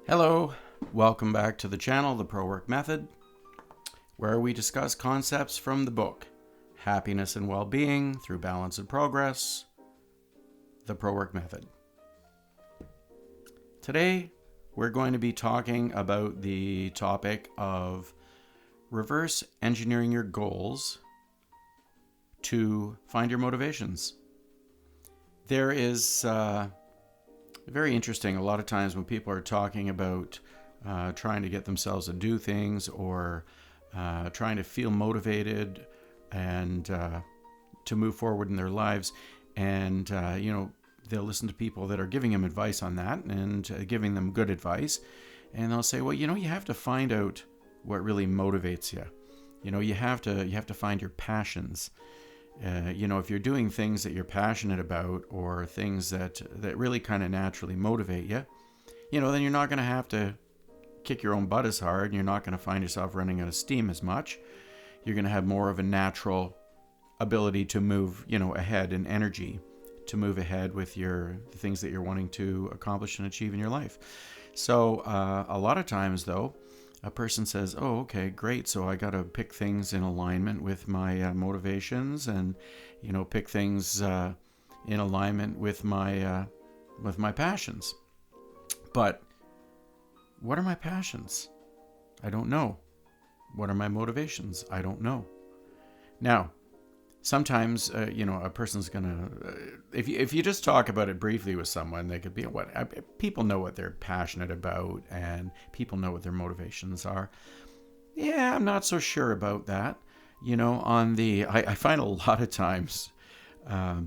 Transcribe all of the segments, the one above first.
Hello, welcome back to the channel, The PROWIRC Method, where we discuss concepts from the book, Happiness and Well-Being Through Balance and Progress, The PROWIRC Method. Today, we're going to be talking about the topic of reverse engineering your goals to find your motivations. There is very interesting. A lot of times when people are talking about trying to get themselves to do things or trying to feel motivated and to move forward in their lives, and they'll listen to people that are giving them advice on that and giving them good advice, and they'll say, well, you have to find out what really motivates you. You have to find your passions. If you're doing things that you're passionate about or things that really kind of naturally motivate you, then you're not going to have to kick your own butt as hard, and you're not going to find yourself running out of steam as much. You're going to have more of a natural ability to move, ahead, and energy to move ahead with the things that you're wanting to accomplish and achieve in your life. So a lot of times, though, a person says, oh, okay, great. So I got to pick things in alignment with my motivations and, pick things in alignment with my passions. But what are my passions? I don't know. What are my motivations? I don't know. Now, sometimes, a person's going to, if you just talk about it briefly with someone, they could be, people know what they're passionate about and people know what their motivations are. Yeah, I'm not so sure about that. I find a lot of times,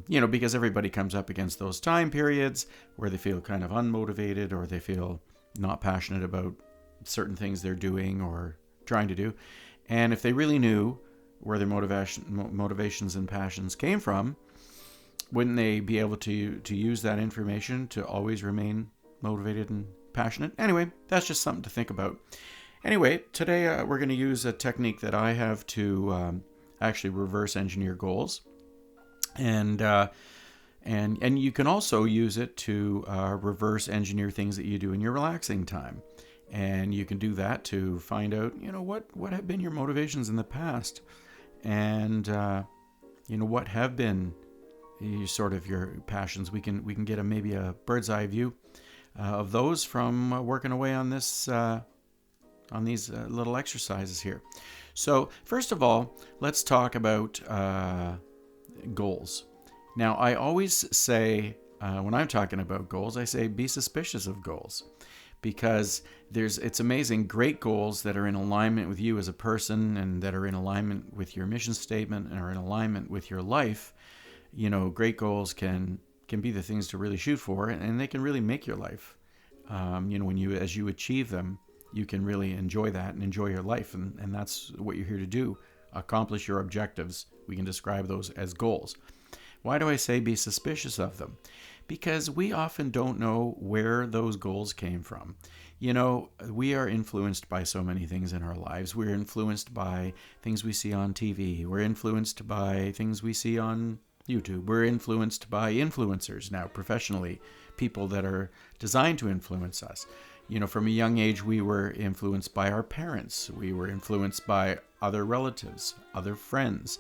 because everybody comes up against those time periods where they feel kind of unmotivated or they feel not passionate about certain things they're doing or trying to do. And if they really knew where their motivations and passions came from, wouldn't they be able to use that information to always remain motivated and passionate? Anyway, that's just something to think about. Anyway, today we're going to use a technique that I have to actually reverse engineer goals, and you can also use it to reverse engineer things that you do in your relaxing time. And you can do that to find out, what have been your motivations in the past, and what have been your passions. We can get maybe a bird's eye view of those from working away on this on these little exercises here. So first of all, let's talk about goals. Now, I always say when I'm talking about goals, I say be suspicious of goals. Because it's amazing, great goals that are in alignment with you as a person and that are in alignment with your mission statement and are in alignment with your life. Great goals can be the things to really shoot for, and they can really make your life. As you achieve them, you can really enjoy that and enjoy your life, and that's what you're here to do. Accomplish your objectives. We can describe those as goals. Why do I say be suspicious of them? Because we often don't know where those goals came from. We are influenced by so many things in our lives. We're influenced by things we see on TV. We're influenced by things we see on YouTube. We're influenced by influencers now, professionally, people that are designed to influence us. From a young age, we were influenced by our parents. We were influenced by other relatives, other friends.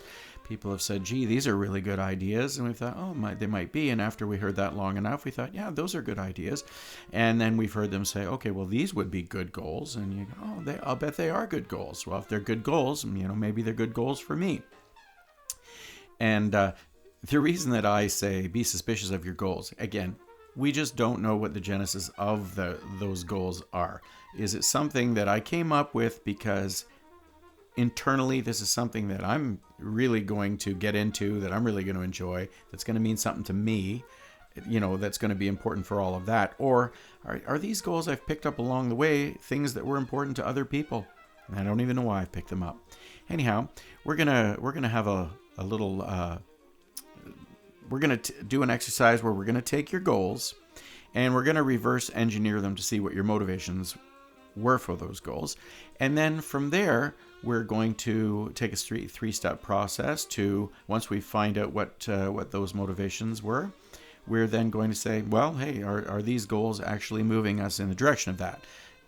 People have said, gee, these are really good ideas. And we thought, they might be. And after we heard that long enough, we thought, yeah, those are good ideas. And then we've heard them say, okay, well, these would be good goals. And you go, I'll bet they are good goals. Well, if they're good goals, maybe they're good goals for me. And the reason that I say be suspicious of your goals, again, we just don't know what the genesis of those goals are. Is it something that I came up with because internally this is something that I'm really going to get into, that I'm really going to enjoy, that's going to mean something to me, that's going to be important for all of that? Or are these goals I've picked up along the way things that were important to other people, and I don't even know why I've picked them up? Anyhow, we're gonna have a little we're going to do an exercise where we're going to take your goals and we're going to reverse engineer them to see what your motivations were for those goals. And then from there, we're going to take a three-step process to, once we find out what those motivations were, we're then going to say, well, hey, are these goals actually moving us in the direction of that?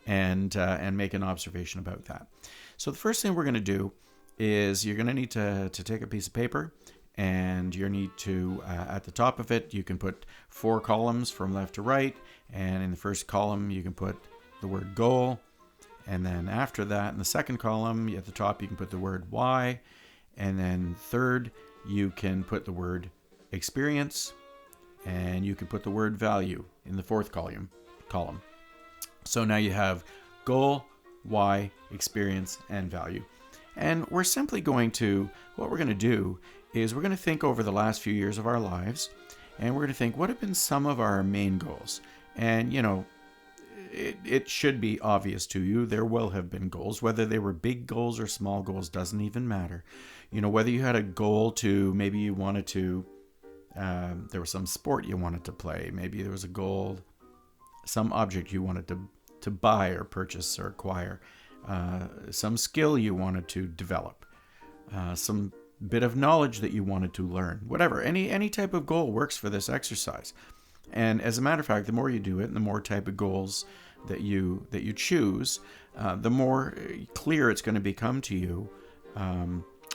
and make an observation about that. So the first thing we're going to do is you're going to need to take a piece of paper, and you need to, at the top of it, you can put 4 columns from left to right, and in the first column you can put the word goal, and then after that in the second column at the top you can put the word why, and then third you can put the word experience, and you can put the word value in the fourth column. So now you have goal, why, experience, and value. And we're simply going to, what we're going to do is we're going to think over the last few years of our lives, and we're going to think, what have been some of our main goals? And, you know, it should be obvious to you, there will have been goals. Whether they were big goals or small goals doesn't even matter. You know, whether you had a goal to, maybe you wanted to, there was some sport you wanted to play. Maybe there was a goal, some object you wanted to buy or purchase or acquire, some skill you wanted to develop, some bit of knowledge that you wanted to learn, whatever. Any type of goal works for this exercise. And as a matter of fact, the more you do it, and the more type of goals that you choose, the more clear it's going to become to you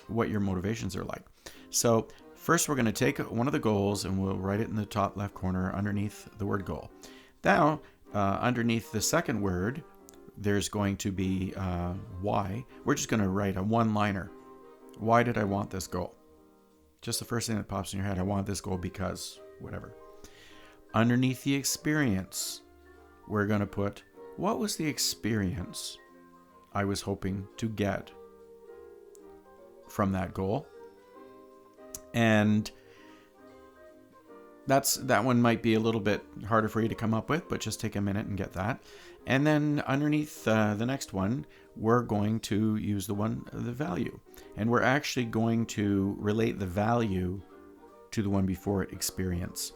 what your motivations are like. So first we're going to take one of the goals and we'll write it in the top left corner underneath the word goal. Now, underneath the second word, there's going to be why. We're just going to write a one-liner. Why did I want this goal? Just the first thing that pops in your head. I want this goal because whatever. Underneath the experience, we're going to put, what was the experience I was hoping to get from that goal? And that one might be a little bit harder for you to come up with, but just take a minute and get that. And then underneath the next one, we're going to use the value. And we're actually going to relate the value to the one before it, experience.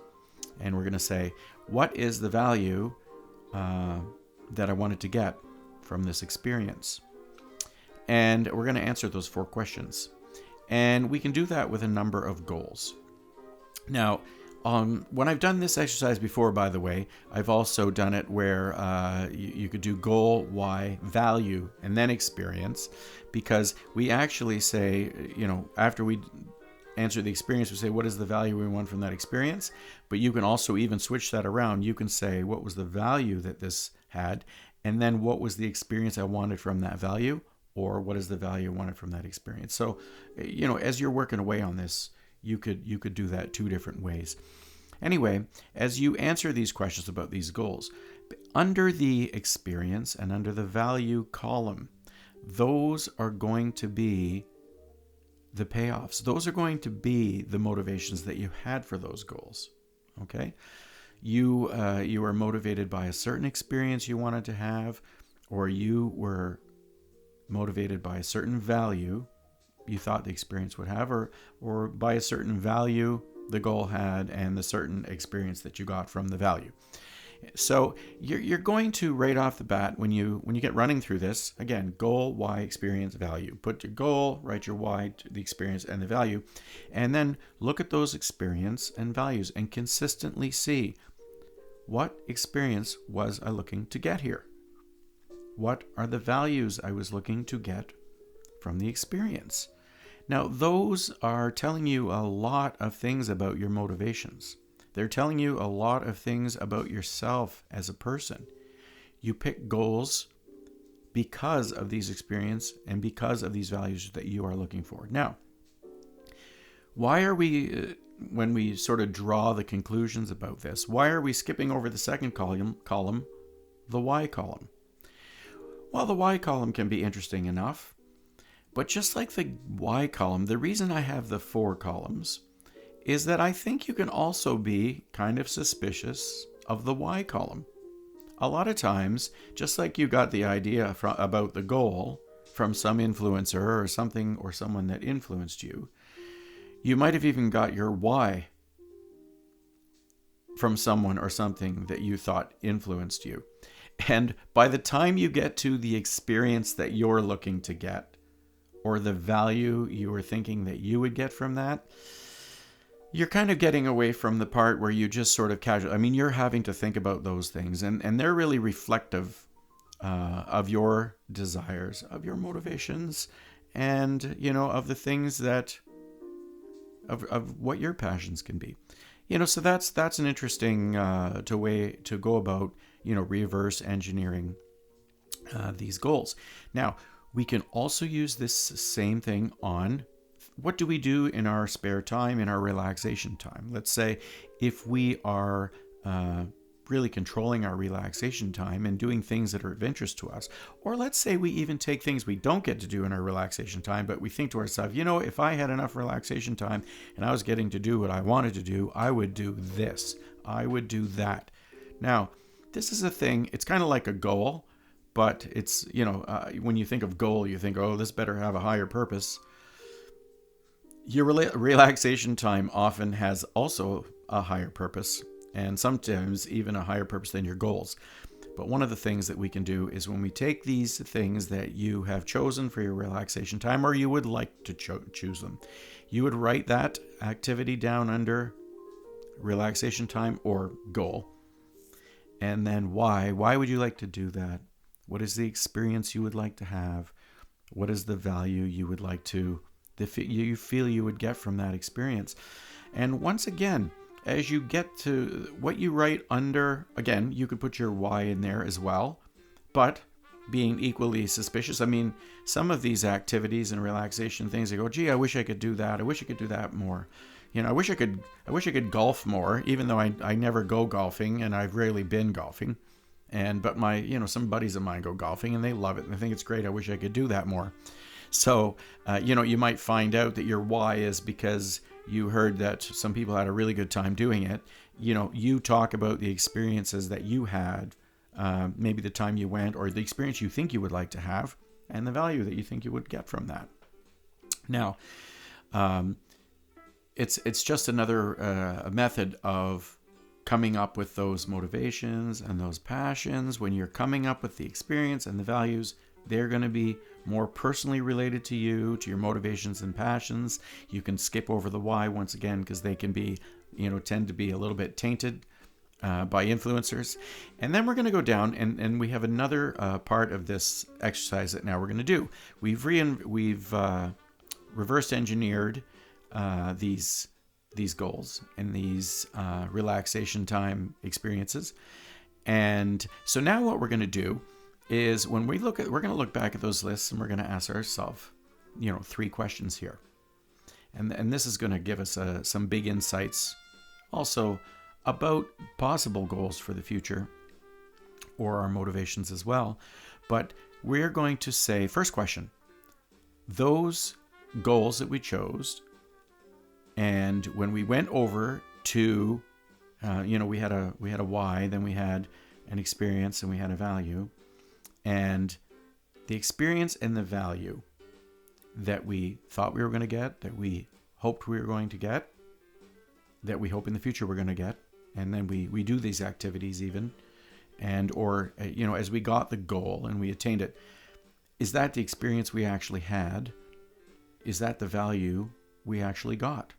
And we're going to say, what is the value that I wanted to get from this experience? And we're going to answer those 4 questions. And we can do that with a number of goals. Now, when I've done this exercise before, by the way, I've also done it where you could do goal, why, value, and then experience, because we actually say, you know, after we answer the experience, we say, what is the value we want from that experience? But you can also even switch that around. You can say, what was the value that this had? And then what was the experience I wanted from that value? Or what is the value I wanted from that experience? So, you know, as you're working away on this, you could do that 2 different ways. Anyway, as you answer these questions about these goals, under the experience and under the value column, those are going to be the payoffs. Those are going to be the motivations that you had for those goals. Okay? You are motivated by a certain experience you wanted to have, or you were motivated by a certain value you thought the experience would have, or by a certain value the goal had and the certain experience that you got from the value. So you're going to, right off the bat, when you get running through this, again, goal, why, experience, value. Put your goal, write your why, the experience, and the value, and then look at those experience and values and consistently see, what experience was I looking to get here? What are the values I was looking to get from the experience? Now, those are telling you a lot of things about your motivations. They're telling you a lot of things about yourself as a person. You pick goals because of these experiences and because of these values that you are looking for. Now, why are we, when we sort of draw the conclusions about this, why are we skipping over the second column, the why column? Well, the why column can be interesting enough, but just like the why column, the reason I have the 4 columns is that I think you can also be kind of suspicious of the why column. A lot of times, just like you got the idea about the goal from some influencer or something or someone that influenced you, you might have even got your why from someone or something that you thought influenced you. And by the time you get to the experience that you're looking to get, or the value you were thinking that you would get from that, you're kind of getting away from the part where you just sort of casual. I mean, you're having to think about those things, and they're really reflective of your desires, of your motivations, and, of the things that, of what your passions can be. So that's an interesting way to go about, reverse engineering these goals. Now, we can also use this same thing on what do we do in our spare time, in our relaxation time. Let's say if we are really controlling our relaxation time and doing things that are of interest to us, or let's say we even take things we don't get to do in our relaxation time, but we think to ourselves, if I had enough relaxation time and I was getting to do what I wanted to do, I would do this, I would do that. Now, this is a thing, it's kind of like a goal, but it's, when you think of goal, you think, oh, this better have a higher purpose. Your relaxation time often has also a higher purpose, and sometimes even a higher purpose than your goals. But one of the things that we can do is when we take these things that you have chosen for your relaxation time, or you would like to choose them, you would write that activity down under relaxation time or goal. And then why? Why would you like to do that? What is the experience you would like to have? What is the value you would like to, you feel you would get from that experience? And once again, as you get to what you write under, again, you could put your why in there as well, but being equally suspicious. I mean, some of these activities and relaxation things, you go, gee, I wish I could do that. I wish I could do that more. I wish I could golf more, even though I never go golfing and I've rarely been golfing. But some buddies of mine go golfing and they love it and they think it's great. I wish I could do that more. So, you might find out that your why is because you heard that some people had a really good time doing it. You talk about the experiences that you had, maybe the time you went, or the experience you think you would like to have, and the value that you think you would get from that. Now, it's just another method of coming up with those motivations and those passions. When you're coming up with the experience and the values, they're going to be more personally related to you, to your motivations and passions. You can skip over the why once again, because they can be, tend to be a little bit tainted by influencers. And then we're going to go down and we have another part of this exercise that now we're going to do. We've reverse engineered these goals and these relaxation time experiences. And so now what we're going to do is we're going to look back at those lists and we're going to ask ourselves, 3 questions here. And this is going to give us some big insights also about possible goals for the future or our motivations as well. But we're going to say, first question, those goals that we chose, and when we went over to, we had a why, then we had an experience, and we had a value. And the experience and the value that we thought we were going to get, that we hoped we were going to get, that we hope in the future we're going to get, and then we do these activities even, or as we got the goal and we attained it, is that the experience we actually had? Is that the value we actually got?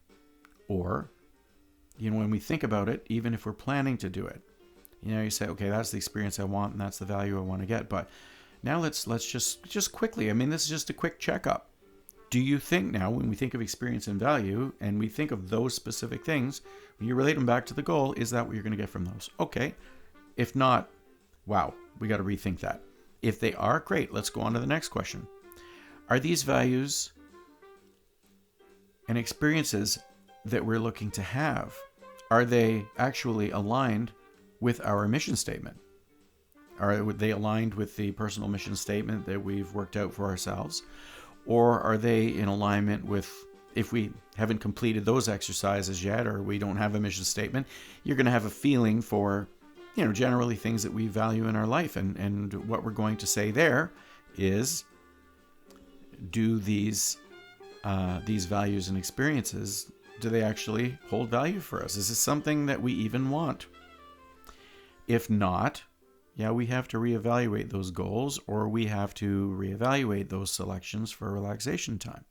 Or, when we think about it, even if we're planning to do it, you say, okay, that's the experience I want and that's the value I want to get. But now let's just quickly, this is just a quick checkup. Do you think now, when we think of experience and value and we think of those specific things, when you relate them back to the goal, is that what you're going to get from those? Okay. If not, wow, we got to rethink that. If they are, great. Let's go on to the next question. Are these values and experiences that we're looking to have, are they actually aligned with our mission statement? Are they aligned with the personal mission statement that we've worked out for ourselves? Or are they in alignment with, if we haven't completed those exercises yet, or we don't have a mission statement, you're going to have a feeling for, generally things that we value in our life. And what we're going to say there is, do these values and experiences, do they actually hold value for us? Is this something that we even want? If not, we have to reevaluate those goals, or we have to reevaluate those selections for relaxation time.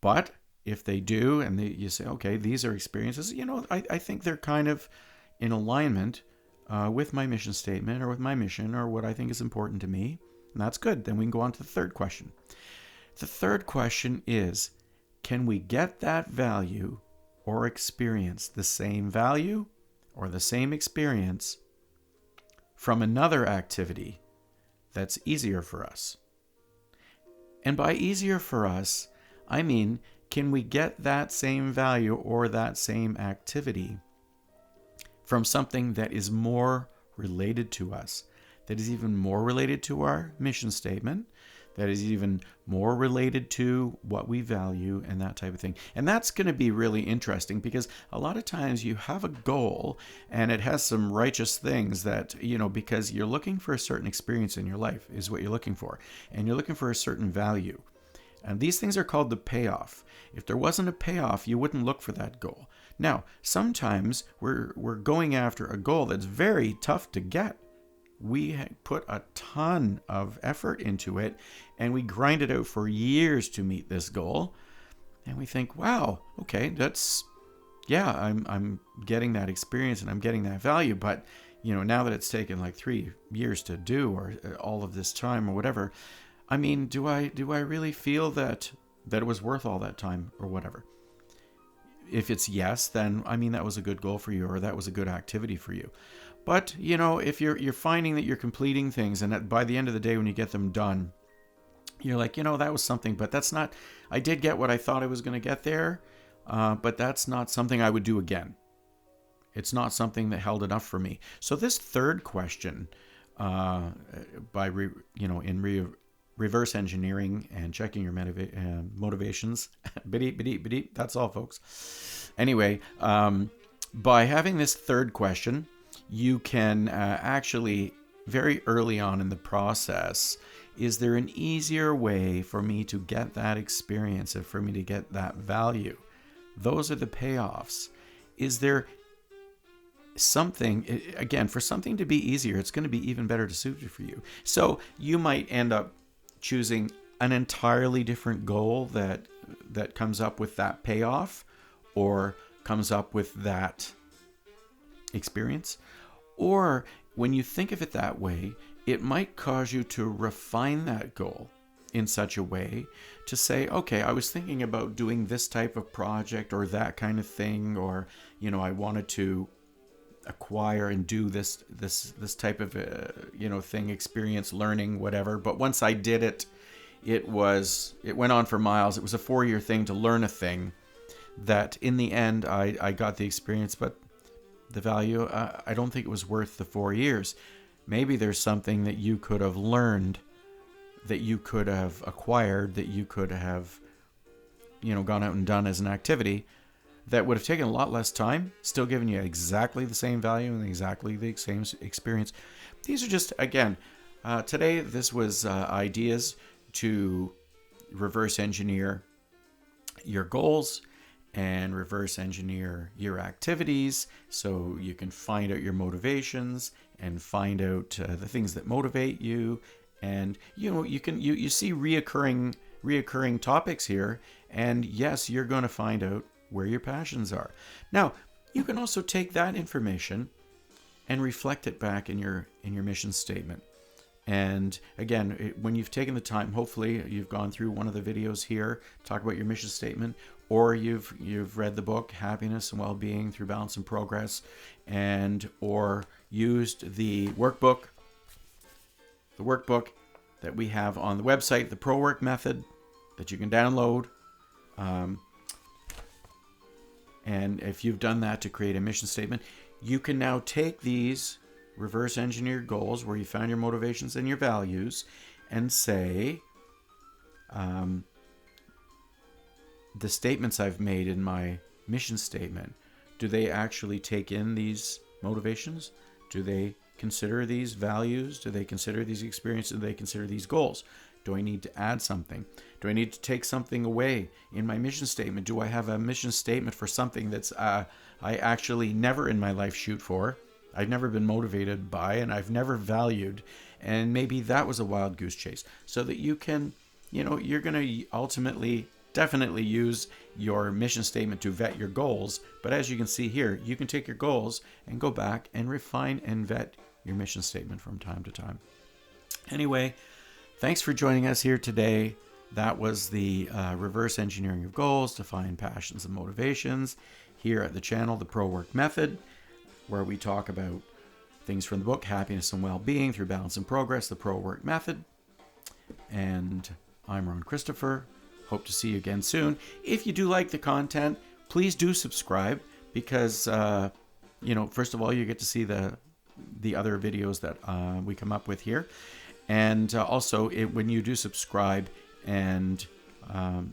But if they do, and you say, okay, these are experiences, I think they're kind of in alignment with my mission statement or with my mission or what I think is important to me. And that's good. Then we can go on to the third question. The third question is, can we get that value or experience the same value or the same experience from another activity that's easier for us? And by easier for us, I mean, can we get that same value or that same activity from something that is more related to us, that is even more related to our mission statement, that is even more related to what we value and that type of thing. And that's going to be really interesting, because a lot of times you have a goal and it has some righteous things that, because you're looking for a certain experience in your life is what you're looking for. And you're looking for a certain value. And these things are called the payoff. If there wasn't a payoff, you wouldn't look for that goal. Now, sometimes we're going after a goal that's very tough to get. We put a ton of effort into it, and we grind it out for years to meet this goal. And we think, wow, okay, I'm getting that experience and I'm getting that value. But, now that it's taken like 3 years to do, or all of this time or whatever, I mean, do I really feel that it was worth all that time or whatever? If it's yes, then, I mean, that was a good goal for you, or that was a good activity for you. But, if you're finding that you're completing things, and that by the end of the day when you get them done, you're like, that was something, but that's not, I did get what I thought I was going to get there, but that's not something I would do again. It's not something that held enough for me. So this third question, reverse engineering and checking your motivations, that's all, folks. Anyway, by having this third question, you can actually, very early on in the process, is there an easier way for me to get that experience and for me to get that value? Those are the payoffs. Is there something, again, for something to be easier, it's going to be even better to suit it for you. So you might end up choosing an entirely different goal that comes up with that payoff, or comes up with that experience. Or when you think of it that way, it might cause you to refine that goal in such a way to say, okay, I was thinking about doing this type of project or that kind of thing, or, I wanted to acquire and do this type of thing, experience, learning, whatever. But once I did it, it went on for miles. It was a 4-year thing to learn a thing that in the end I got the experience, but the value, I don't think it was worth the 4 years. Maybe there's something that you could have learned, that you could have acquired, that you could have, gone out and done as an activity that would have taken a lot less time, still giving you exactly the same value and exactly the same experience. These are just, again, today this was ideas to reverse engineer your goals and reverse engineer your activities, so you can find out your motivations and find out the things that motivate you. And you see reoccurring topics here, and yes, you're going to find out where your passions are. Now, you can also take that information and reflect it back in your mission statement. And again, when you've taken the time, hopefully you've gone through one of the videos here, talk about your mission statement, or you've read the book Happiness and Well-Being Through Balance and Progress, or used the workbook that we have on the website, the PROWIRC method, that you can download. And if you've done that to create a mission statement, you can now take these reverse engineered goals where you found your motivations and your values and say, the statements I've made in my mission statement, do they actually take in these motivations? Do they consider these values? Do they consider these experiences? Do they consider these goals? Do I need to add something? Do I need to take something away in my mission statement? Do I have a mission statement for something that's I actually never in my life shoot for? I've never been motivated by, and I've never valued. And maybe that was a wild goose chase. So that you can, you're going to ultimately definitely use your mission statement to vet your goals. But as you can see here, you can take your goals and go back and refine and vet your mission statement from time to time. Anyway, thanks for joining us here today. That was the reverse engineering of goals to find passions and motivations here at the channel, the PROWIRC Method, where we talk about things from the book, Happiness and Well-Being Through Balance and Progress, the PROWIRC Method. And I'm Ron Christopher. Hope to see you again soon. If you do like the content, please do subscribe because, first of all, you get to see the other videos that we come up with here. And also, when you do subscribe and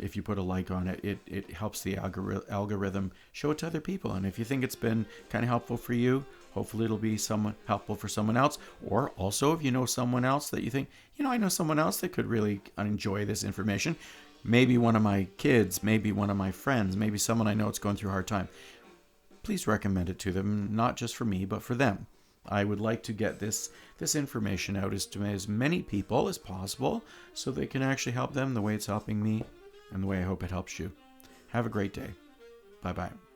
if you put a like on it, it helps the algorithm show it to other people. And if you think it's been kind of helpful for you, hopefully it'll be helpful for someone else. Or also, if you know someone else that you think, I know someone else that could really enjoy this information. Maybe one of my kids, maybe one of my friends, maybe someone I know that's going through a hard time. Please recommend it to them, not just for me, but for them. I would like to get this information out to as many people as possible so they can actually help them the way it's helping me and the way I hope it helps you. Have a great day. Bye-bye.